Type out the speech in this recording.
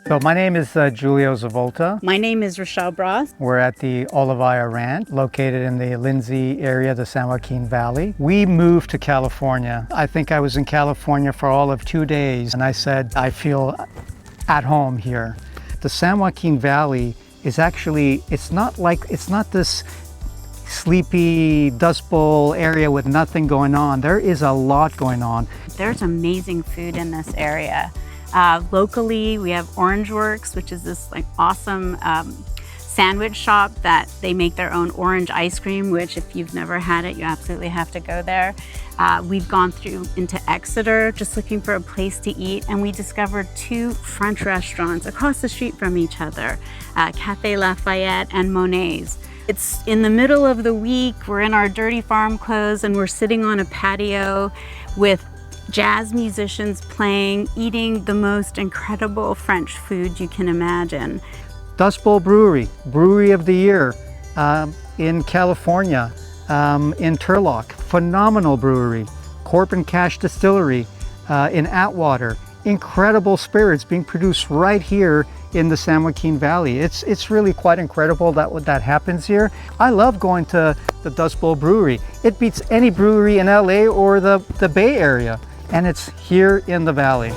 So my name is Giulio Zavolta. My name is Rachelle Bras. We're at the Olivaia Ranch, located in the Lindsay area, the San Joaquin Valley. We moved to California. I think I was in California for all of 2 days, and I said, I feel at home here. The San Joaquin Valley is actually, it's not this sleepy Dust Bowl area with nothing going on. There is a lot going on. There's amazing food in this area. Locally, we have Orange Works, which is this awesome sandwich shop that they make their own orange ice cream, which if you've never had it, you absolutely have to go there. We've gone through into Exeter just looking for a place to eat, and we discovered 2 French restaurants across the street from each other, Cafe Lafayette and Monet's. It's in the middle of the week, we're in our dirty farm clothes, and we're sitting on a patio with jazz musicians playing, eating the most incredible French food you can imagine. Dust Bowl Brewery, Brewery of the Year in California, in Turlock, phenomenal brewery. Corp and Cash Distillery in Atwater, incredible spirits being produced right here in the San Joaquin Valley. It's really quite incredible that happens here. I love going to the Dust Bowl Brewery. It beats any brewery in LA or the Bay Area, and it's here in the valley.